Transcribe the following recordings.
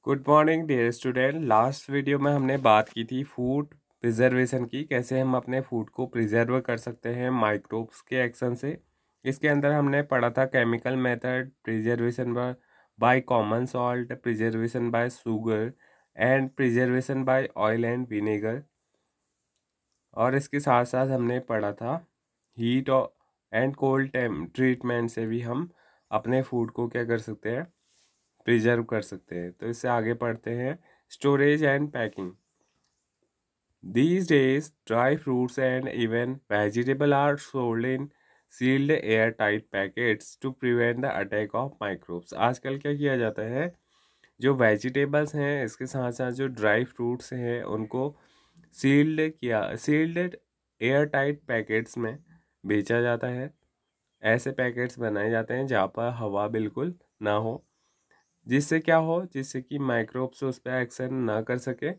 Good morning dear student. Last video में हमने बात की थी फूड प्रिजर्वेशन की, कैसे हम अपने फूड को प्रिजर्व कर सकते हैं माइक्रोब्स के एक्शन से। इसके अंदर हमने पढ़ा था chemical method, preservation by common salt, preservation by sugar and preservation by oil and vinegar. और इसके साथ साथ हमने पढ़ा था हीट एंड कोल्ड ट्रीटमेंट से भी हम अपने फूड को क्या कर सकते हैं, प्रिजर्व कर सकते हैं। तो इससे आगे पढ़ते हैं storage and packing. These days, dry fruits and even vegetable are sold in sealed airtight packets to prevent the attack of microbes। आजकल क्या किया जाता है, जो वेजिटेबल्स हैं इसके साथ साथ जो ड्राई फ्रूट्स हैं उनको सील्ड एयरटाइट पैकेट्स में बेचा जाता है। ऐसे पैकेट्स बनाए जाते हैं जहाँ पर हवा बिल्कुल ना हो, जिससे क्या हो, जिससे कि माइक्रोब्स उस पर एक्शन ना कर सके,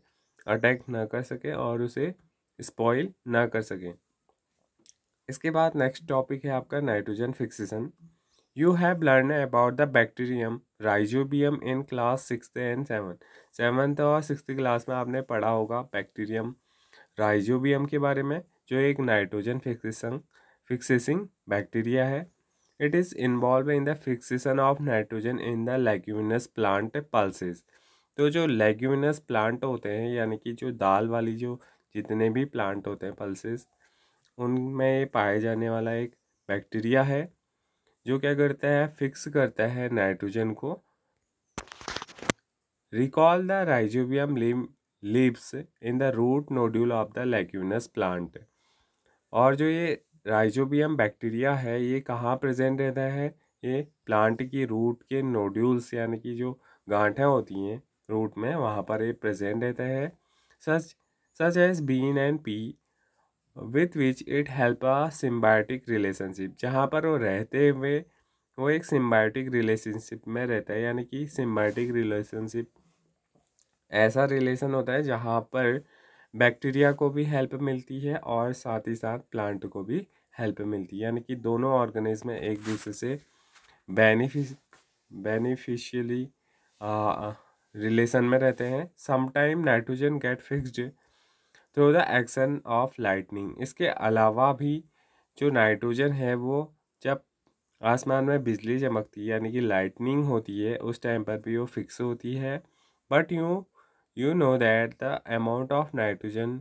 अटैक ना कर सके और उसे स्पॉइल ना कर सके। इसके बाद नेक्स्ट टॉपिक है आपका nitrogen fixation. You have learn about the bacterium rhizobium in class 6th and 7th और 6th क्लास में आपने पढ़ा होगा बैक्टीरियम राइजोबियम के बारे में, जो एक नाइट्रोजन फिक्सेसिंग बैक्टीरिया है। It is involve in the fixation of nitrogen in the leguminous plant pulses. तो जो लेग्यूमिनस प्लांट होते हैं, यानी कि जो दाल वाली जो जितने भी प्लांट होते हैं पल्सेस, उनमें पाए जाने वाला एक बैक्टीरिया है जो क्या करता है, फिक्स करता है नाइट्रोजन को। Recall the rhizobium lives in the root nodule of the leguminous plant. और जो ये राइजोबियम बैक्टीरिया है ये कहाँ प्रेजेंट रहता है, ये प्लांट की रूट के नोड्यूल्स यानी कि जो गांठें होती हैं रूट में, वहाँ पर ये प्रेजेंट रहता है। Such such as bean and pea with which it help a symbiotic relationship. जहाँ पर वो रहते हुए वो एक सिम्बायोटिक रिलेशनशिप में रहता है, यानी कि सिम्बायोटिक रिलेशनशिप ऐसा रिलेशन होता है जहाँ पर बैक्टीरिया को भी हेल्प मिलती है और साथ ही साथ प्लांट को भी हेल्प मिलती है, यानी कि दोनों ऑर्गेनिज्म एक दूसरे से बेनिफिशियली रिलेशन में रहते हैं। Sometime nitrogen get fixed through the action of lightning. इसके अलावा भी जो नाइट्रोजन है वो जब आसमान में बिजली चमकती है यानी कि लाइटनिंग होती है उस टाइम पर भी वो फिक्स होती है। But you know that the amount of nitrogen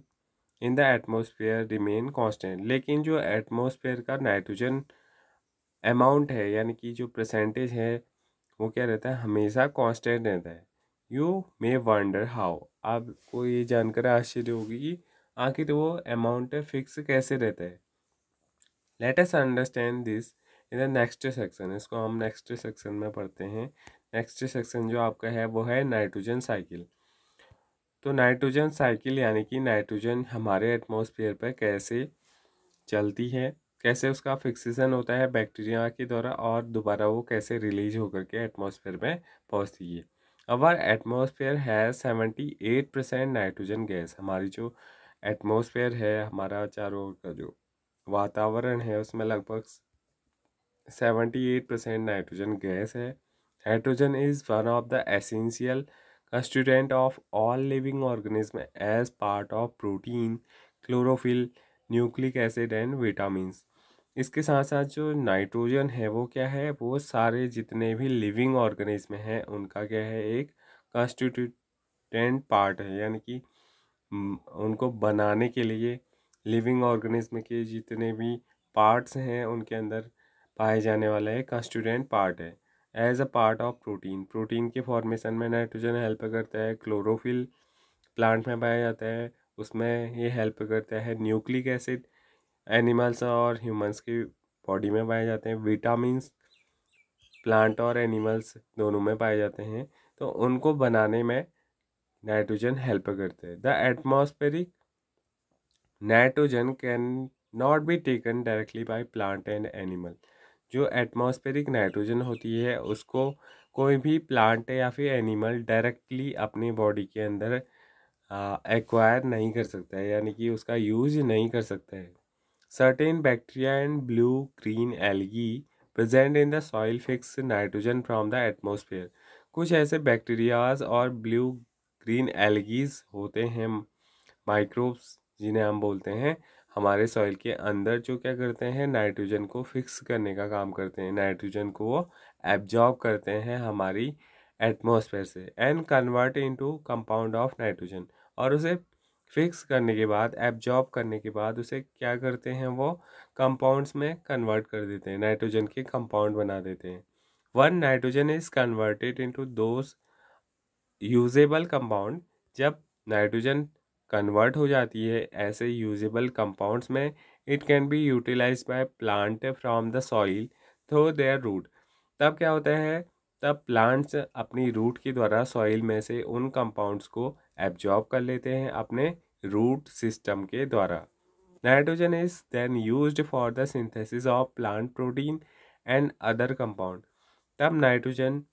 in the atmosphere remain constant. लेकिन जो एटमोसफेयर का नाइट्रोजन अमाउंट है यानी कि जो परसेंटेज है वो क्या रहता है, हमेशा कांस्टेंट रहता है। You may wonder how. आपको ये जानकर आश्चर्य होगी कि आखिर वो अमाउंट फिक्स कैसे रहता है। Let us understand this in the next section. इसको हम नेक्स्ट सेक्शन में पढ़ते हैं। नेक्स्ट सेक्शन जो आपका है वो है नाइट्रोजन साइकिल। तो नाइट्रोजन साइकिल यानी कि नाइट्रोजन हमारे एटमॉस्फेयर पर कैसे चलती है, कैसे उसका फिक्सेशन होता है बैक्टीरिया के द्वारा और दोबारा वो कैसे रिलीज होकर के एटमॉस्फेयर में पहुंचती है। अवर एटमॉस्फेयर है 78% नाइट्रोजन गैस। हमारी जो एटमॉस्फेयर है, हमारा चारों ओर का जो वातावरण है उसमें लगभग 78% नाइट्रोजन गैस है। Nitrogen is one of the essential constituent of all living organism as part of protein, chlorophyll, nucleic acid and vitamins. इसके साथ साथ जो नाइट्रोजन है वो क्या है, वो सारे जितने भी लिविंग ऑर्गेनिज्म हैं उनका क्या है, एक कंस्टिट्यूटेंट पार्ट है, यानी कि उनको बनाने के लिए लिविंग ऑर्गेनिज्म के जितने भी पार्ट्स हैं उनके अंदर पाए जाने वाला है कंस्टिट्यूएंट पार्ट है। As a part of protein, protein के फॉर्मेशन में नाइट्रोजन हेल्प करता है। क्लोरोफिल प्लांट में पाया जाता है, उसमें ये हेल्प करता है। न्यूक्लिक एसिड एनिमल्स और ह्यूमंस की बॉडी में पाए जाते हैं। विटामिन्स प्लांट और एनिमल्स दोनों में पाए जाते हैं, तो उनको बनाने में नाइट्रोजन हेल्प करते हैं। The atmospheric nitrogen can not be taken directly by plant and animal. जो एटमॉस्फेरिक नाइट्रोजन होती है उसको कोई भी प्लांट या फिर एनिमल डायरेक्टली अपनी बॉडी के अंदर एक्वायर नहीं कर सकता है, यानी कि उसका यूज नहीं कर सकता है। Certain bacteria and blue green algae present in the soil fix nitrogen from the atmosphere. कुछ ऐसे बैक्टीरियाज और ब्लू ग्रीन एल्गीज होते हैं, माइक्रोब्स जिन्हें हम बोलते हैं, हमारे सॉइल के अंदर, जो क्या करते हैं, नाइट्रोजन को फिक्स करने का काम करते हैं। नाइट्रोजन को वो एब्जॉर्ब करते हैं हमारी एटमॉस्फेयर से and convert into compound of nitrogen, और उसे फिक्स करने के बाद, एब्जॉर्ब करने के बाद उसे क्या करते हैं, वो कंपाउंड्स में कन्वर्ट कर देते हैं, नाइट्रोजन के कंपाउंड बना देते हैं। One nitrogen is converted into those usable compound. जब नाइट्रोजन कन्वर्ट हो जाती है ऐसे यूजेबल कंपाउंड्स में, it can be utilized by plant from the soil through their root. तब क्या होता है, तब प्लांट्स अपनी रूट के द्वारा सॉइल में से उन कंपाउंड्स को एब्जॉर्ब कर लेते हैं अपने रूट सिस्टम के द्वारा। Nitrogen is then used for the synthesis of plant protein and other compound. तब नाइट्रोजन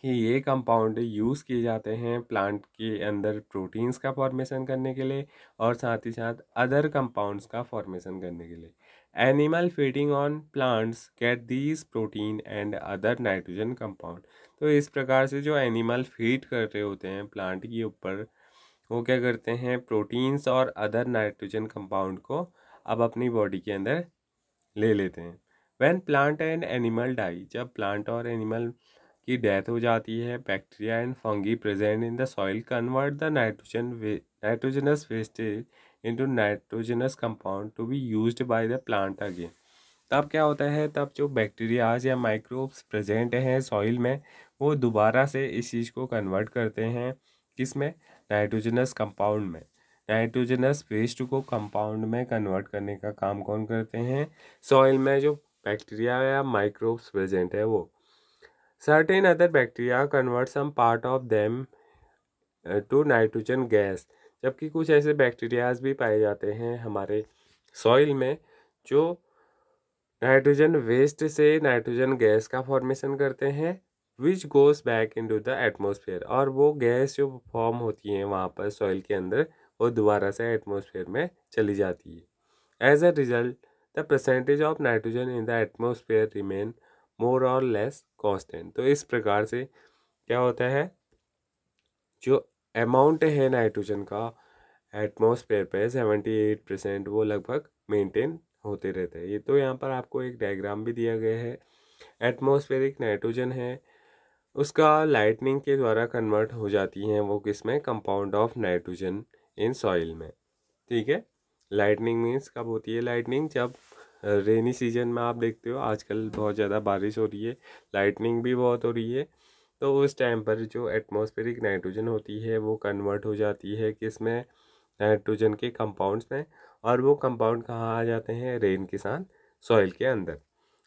कि ये कंपाउंड यूज़ किए जाते हैं प्लांट के अंदर प्रोटीन्स का फॉर्मेशन करने के लिए, और साथ ही साथ अदर कंपाउंड्स का फॉर्मेशन करने के लिए। Animal feeding on plants get these protein and other nitrogen compound. तो इस प्रकार से जो एनिमल फीड कर रहे होते हैं प्लांट के ऊपर, वो क्या करते हैं, प्रोटीन्स और अदर नाइट्रोजन कंपाउंड को अब अपनी बॉडी के अंदर ले लेते हैं। When plant and animal die, जब प्लांट और एनिमल की डेथ हो जाती है, bacteria and fungi present in the soil convert the nitrogenous wastage into nitrogenous compound to be used by the plant again. तब क्या होता है, तब जो बैक्टीरियाज या माइक्रोब्स प्रेजेंट हैं सॉइल में, वो दोबारा से इस चीज़ को कन्वर्ट करते हैं, किसमें, नाइट्रोजनस कंपाउंड में। नाइट्रोजनस वेस्ट को कंपाउंड में कन्वर्ट करने का काम कौन करते हैं, सॉइल में जो बैक्टीरिया या माइक्रोब्स प्रेजेंट है वो। Certain other bacteria convert some part of them to nitrogen gas. जबकि कुछ ऐसे बैक्टीरियाज भी पाए जाते हैं हमारे सॉइल में जो नाइट्रोजन वेस्ट से नाइट्रोजन गैस का फॉर्मेशन करते हैं, which goes back into the atmosphere. और वो गैस जो फॉर्म होती है वहाँ पर सॉइल के अंदर, वो दोबारा से एटमॉस्फेयर में चली जाती है। As a result the percentage of nitrogen in the atmosphere remain more और लेस कांस्टेंट। तो इस प्रकार से क्या होता है, जो अमाउंट है नाइट्रोजन का एटमॉस्फेयर पे 78%, वो लगभग मेंटेन होते रहते हैं। ये तो यहाँ पर आपको एक डायग्राम भी दिया गया है। एटमॉस्फेरिक नाइट्रोजन है, उसका लाइटनिंग के द्वारा कन्वर्ट हो जाती हैं वो किसमें, compound of nitrogen in soil में। ठीक है, लाइटनिंग मीन्स कब होती है, लाइटनिंग जब रेनी सीजन में आप देखते हो आजकल बहुत ज़्यादा बारिश हो रही है, लाइटनिंग भी बहुत हो रही है, तो उस टाइम पर जो एटमॉस्फेरिक नाइट्रोजन होती है वो कन्वर्ट हो जाती है किसमें, नाइट्रोजन के कंपाउंड्स में, और वो कंपाउंड कहाँ आ जाते हैं, रेन के साथ सॉइल के अंदर।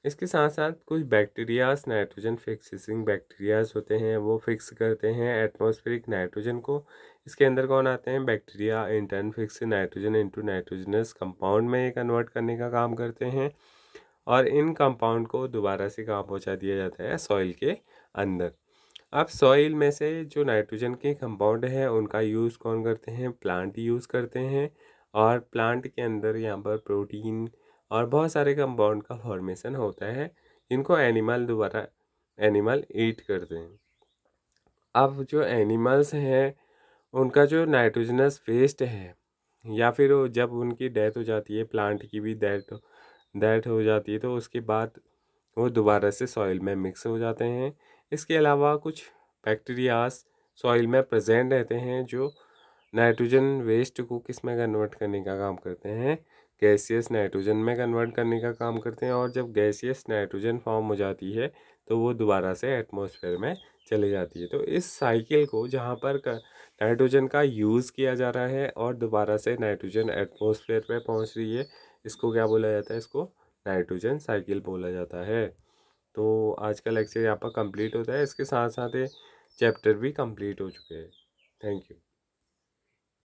इसके साथ साथ कुछ बैक्टीरियाज, नाइट्रोजन फिक्सिंग बैक्टीरियाज होते हैं, वो फिक्स करते हैं एटमॉस्फेरिक नाइट्रोजन को। इसके अंदर कौन आते हैं, bacteria intern fix nitrogen into nitrogenous compound में कन्वर्ट करने का काम करते हैं, और इन कंपाउंड को दोबारा से कहाँ पहुँचा दिया जाता है, सॉइल के अंदर। अब सॉइल में से जो नाइट्रोजन के कंपाउंड हैं उनका यूज़ कौन करते हैं, प्लांट यूज़ करते हैं, और प्लांट के अंदर यहाँ पर प्रोटीन और बहुत सारे कंपाउंड का फॉर्मेशन होता है, जिनको एनिमल ईट करते हैं। अब जो एनिमल्स हैं उनका जो नाइट्रोजनस वेस्ट है, या फिर जब उनकी डेथ हो जाती है, प्लांट की भी डेथ हो जाती है, तो उसके बाद वो दोबारा से सॉइल में मिक्स हो जाते हैं। इसके अलावा कुछ बैक्टीरियाज सॉइल में प्रेजेंट रहते हैं जो नाइट्रोजन वेस्ट को किस में कन्वर्ट करने का काम करते हैं, गैसियस नाइट्रोजन में कन्वर्ट करने का काम करते हैं, और जब गैसियस नाइट्रोजन फॉर्म हो जाती है तो वो दोबारा से एटमॉस्फेयर में चले जाती है। तो इस साइकिल को जहाँ पर नाइट्रोजन का यूज़ किया जा रहा है और दोबारा से नाइट्रोजन एटमॉस्फेयर पे पहुँच रही है, इसको क्या बोला जाता है, इसको नाइट्रोजन साइकिल बोला जाता है। तो आज का लेक्चर यहाँ पर कंप्लीट होता है, इसके साथ साथ ये चैप्टर भी कंप्लीट हो चुके हैं। Thank you.